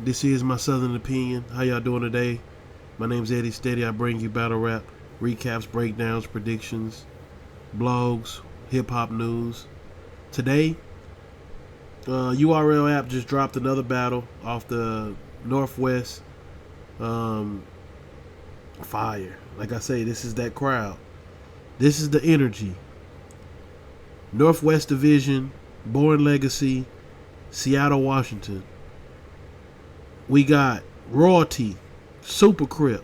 This is my Southern Opinion. How y'all doing today? My name's Eddie Steady. I bring you battle rap, recaps, breakdowns, predictions, blogs, hip hop news. Today, URL app just dropped another battle off the Northwest. Fire. Like I say, this is that crowd. This is the energy. Northwest Division, Born Legacy, Seattle, Washington. We got Royalty, Super Crip,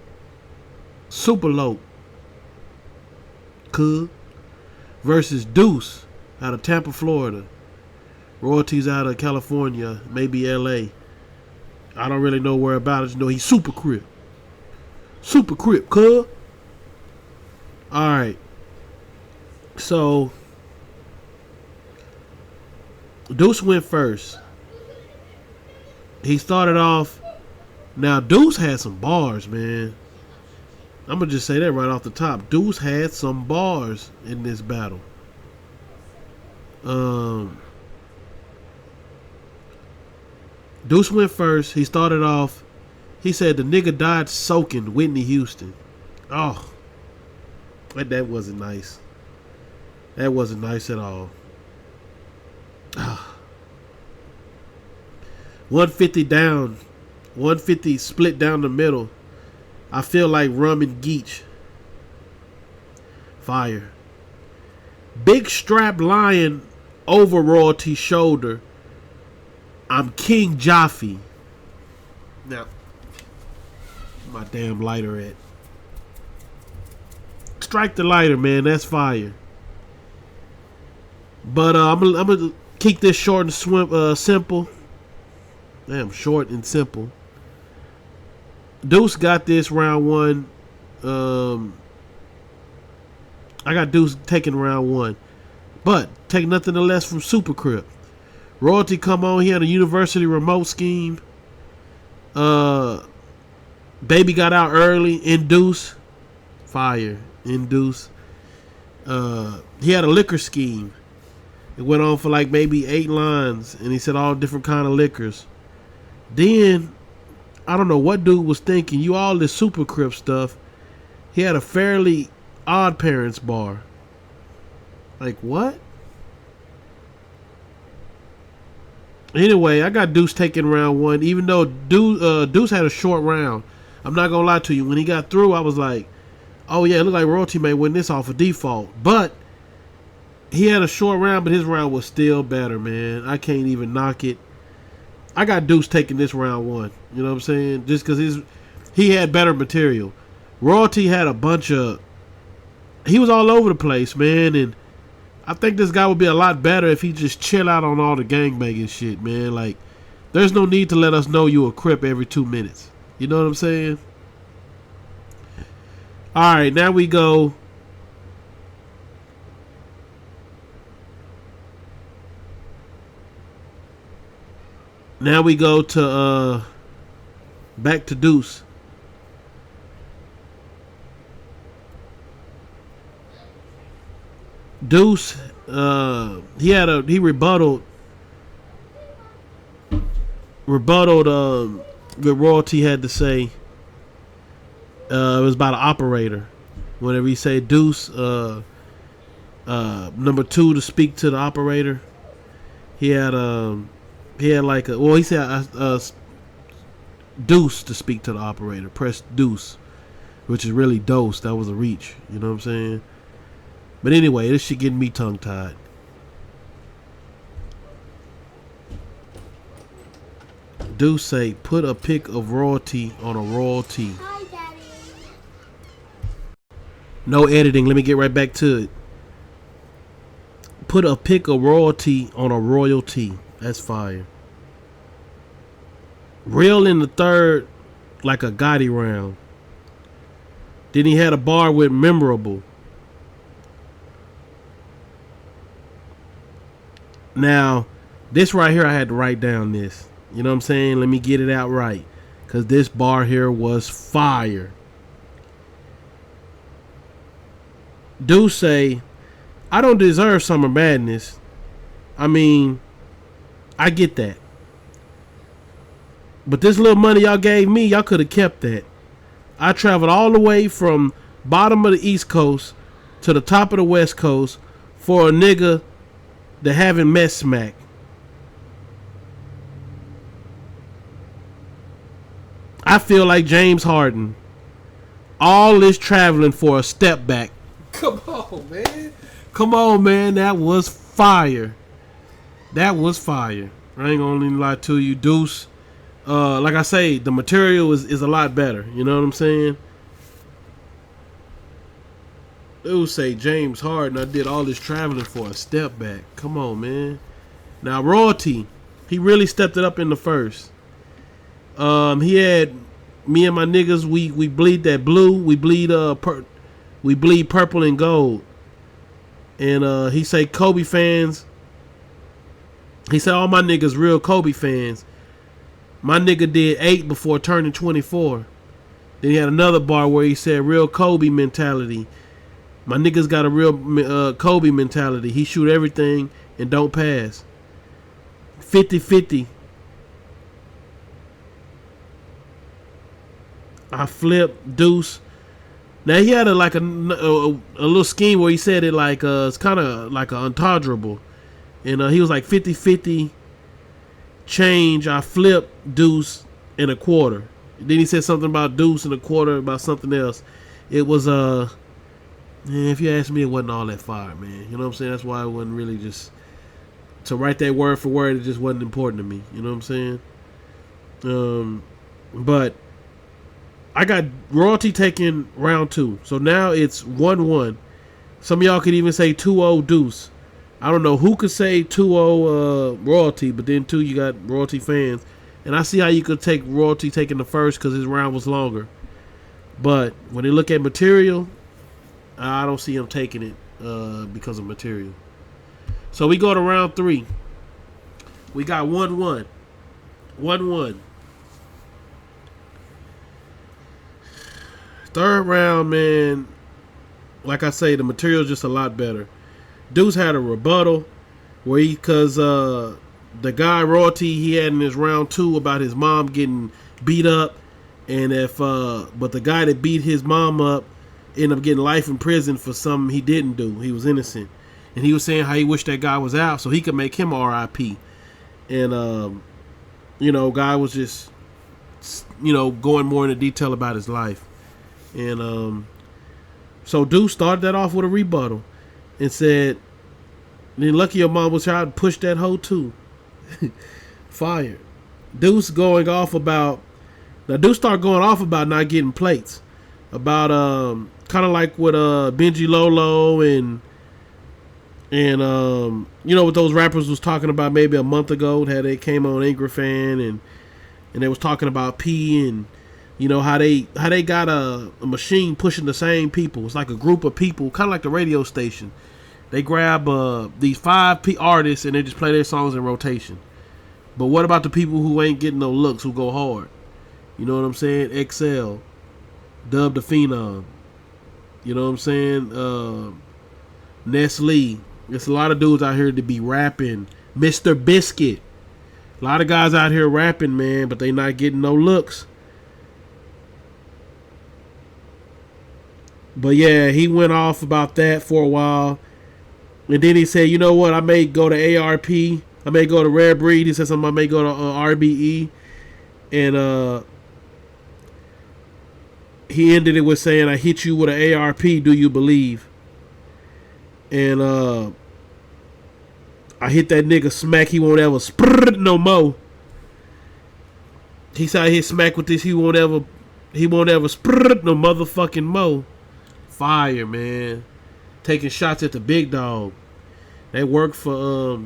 Super Lope, Cug versus Duce out of Tampa, Florida. Royalty's out of California, maybe LA. I don't really know where about it. Just know he's Super Crip. Super Crip, Cug. Alright. So Duce went first. He started off. Now Duce had some bars, man. I'm gonna just say that right off the top. Duce had some bars in this battle. Duce went first. He started off. He said the nigga died soaking Whitney Houston. Oh, that wasn't nice. That wasn't nice at all. 150 down. 150 split down the middle. I feel like Rum and Geach. Fire. Big strap lion over Royalty's shoulder. I'm King Jaffe. Now, my damn lighter at. Strike the lighter, man. That's fire. But I'm gonna keep this short and simple. Damn, short and simple. Duce got this round one. I got Duce taking round one. But take nothing less from Super Crip. Royalty come on. He had a university remote scheme. Baby got out early. Induce. Fire. Induce. He had a liquor scheme. It went on for like maybe 8 lines. And he said all different kind of liquors. Then, I don't know what dude was thinking. You all this Super Crip stuff. He had a Fairly Odd Parents bar. Like what? Anyway, I got Duce taking round one. Even though Duce had a short round. I'm not gonna lie to you. When he got through, I was like, oh yeah, it looked like Royalty may win this off of default. But he had a short round, but his round was still better, man. I can't even knock it. I got Duce taking this round one. You know what I'm saying? Just because he had better material. Royalty had a bunch of. He was all over the place, man. And I think this guy would be a lot better if he just chill out on all the gangbanging shit, man. Like, there's no need to let us know you a Crip every 2 minutes. You know what I'm saying? All right, now we go. Now we go to back to Duce. Duce, he rebutted what Royalty had to say. It was about an operator. Whenever he said Duce, number 2 to speak to the operator, he had like a, well, he said Duce to speak to the operator. Press Duce, which is really dose. That was a reach. You know what I'm saying? But anyway, this shit getting me tongue tied. Duce say, put a pic of Royalty on a Royalty. Hi, Daddy. No editing. Let me get right back to it. Put a pic of Royalty on a Royalty. That's fire. Real in the third, like a Gotti round. Then he had a bar with Memorable. Now, this right here, I had to write down this. You know what I'm saying? Let me get it out right. Because this bar here was fire. Duce say, I don't deserve Summer Madness. I mean, I get that. But this little money y'all gave me, y'all could have kept that. I traveled all the way from bottom of the East Coast to the top of the West Coast for a nigga that haven't met smack. I feel like James Harden. All this traveling for a step back. Come on, man. Come on, man. That was fire. That was fire. I ain't gonna lie to you, Deuce. Like I say, the material is a lot better. You know what I'm saying? Deuce say James Harden. I did all this traveling for a step back. Come on, man. Now Royalty, he really stepped it up in the first. He had me and my niggas. We bleed that blue. We bleed we bleed purple and gold. And he say Kobe fans. He said all my niggas real Kobe fans. My nigga did 8 before turning 24. Then he had another bar where he said real Kobe mentality. My niggas got a real Kobe mentality. He shoot everything and don't pass. 50-50. I flip Deuce. Now he had a little scheme where he said it like it's kind of like a untouchable, and he was like 50-50 change. I flip Deuce in a quarter. Then he said something about Deuce in a quarter about something else. It was man, if you ask me, it wasn't all that fire, man. You know what I'm saying? That's why it wasn't really just to write that word for word. It just wasn't important to me. You know what I'm saying? But I got Royalty taking round 2. So now it's 1-1. Some of y'all could even say 2-0 Deuce. I don't know who could say 2-0 Royalty, but then too you got Royalty fans. And I see how you could take Royalty taking the first because his round was longer. But when they look at material, I don't see him taking it because of material. So we go to round 3. We got 1-1. 1-1. Third round, man, like I say, the material's just a lot better. Deuce had a rebuttal where because the guy Royalty he had in his round 2 about his mom getting beat up, and but the guy that beat his mom up ended up getting life in prison for something he didn't do. He was innocent, and he was saying how he wished that guy was out so he could make him R.I.P. And guy was just going more into detail about his life. And so Deuce started that off with a rebuttal and said, then lucky your mom was trying to push that hoe too. Fired. Deuce going off about, now Deuce started going off about not getting plates. About kind of like what Benji Lolo and what those rappers was talking about maybe a month ago, how they came on Angry Fan and they was talking about P and how they got a machine pushing the same people. It's like a group of people, kind of like the radio station. They grab these 5 artists and they just play their songs in rotation. But what about the people who ain't getting no looks, who go hard? You know what I'm saying? XL, Dub the Phenom. You know what I'm saying? Nestle. There's a lot of dudes out here to be rapping. Mr. Biscuit. A lot of guys out here rapping, man, but they not getting no looks. But yeah, he went off about that for a while. And then he said, you know what, I may go to ARP. I may go to Rare Breed. He said something, I may go to RBE. And he ended it with saying, I hit you with an ARP, do you believe? And I hit that nigga Smack, he won't ever sprrrt no more. He said I hit Smack with this, he won't ever sprrrt no motherfucking mo. Fire, man. Taking shots at the big dog. They work for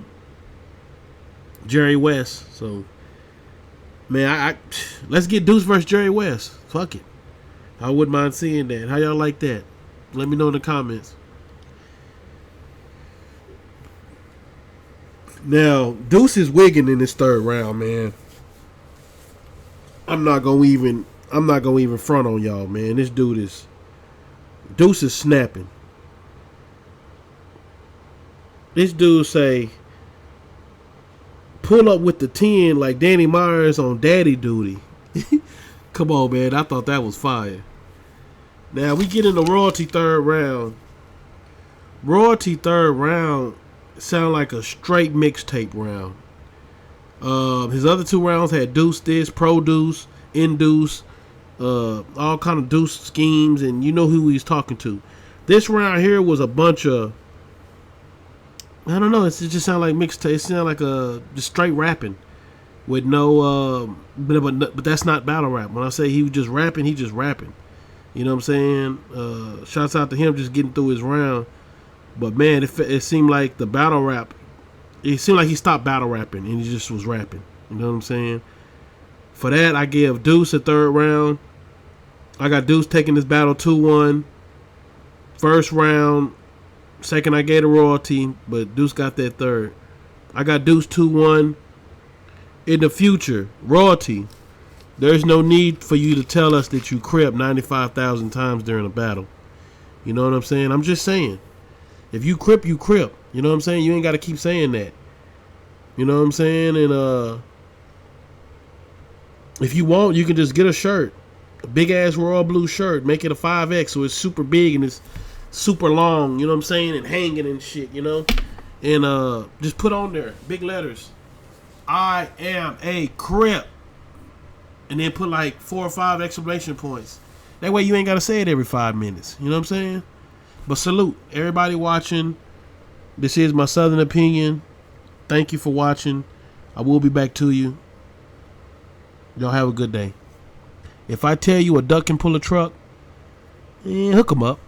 Jerry West. So, man, I let's get Deuce versus Jerry West. Fuck it. I wouldn't mind seeing that. How y'all like that? Let me know in the comments. Now, Deuce is wigging in this third round, man. I'm not gonna even front on y'all, man. This Deuce is snapping. This dude say, pull up with the 10 like Danny Myers on Daddy Duty. Come on, man. I thought that was fire. Now we get in the royalty third round. Royalty third round sound like a straight mixtape round. His other 2 rounds had Deuce this, Produce, Induce, all kind of Deuce schemes, and you know who he's talking to. This round here was a bunch of, I don't know, it just sound like mixtape. It sound like just straight rapping with no, but that's not battle rap. When I say he was just rapping, he just rapping. You know what I'm saying? Shouts out to him just getting through his round. But man, it seemed like the battle rap, it seemed like he stopped battle rapping and he just was rapping. You know what I'm saying? For that, I give Deuce a third round. I got Deuce taking this battle 2-1. First round. Second, I gave the royalty, but Deuce got that third. I got Deuce 2-1. In the future, royalty, there's no need for you to tell us that you crip 95,000 times during a battle. You know what I'm saying? I'm just saying. If you crip, you crip. You know what I'm saying? You ain't got to keep saying that. You know what I'm saying? And if you want, you can just get a shirt. A big-ass royal blue shirt. Make it a 5X so it's super big and it's super long. You know what I'm saying? And hanging and shit, you know? And just put on there, big letters, I am a crip. And then put like 4 or 5 exclamation points. That way you ain't got to say it every 5 minutes. You know what I'm saying? But salute everybody watching. This is my Southern opinion. Thank you for watching. I will be back to you. Y'all have a good day. If I tell you a duck can pull a truck, hook 'em up.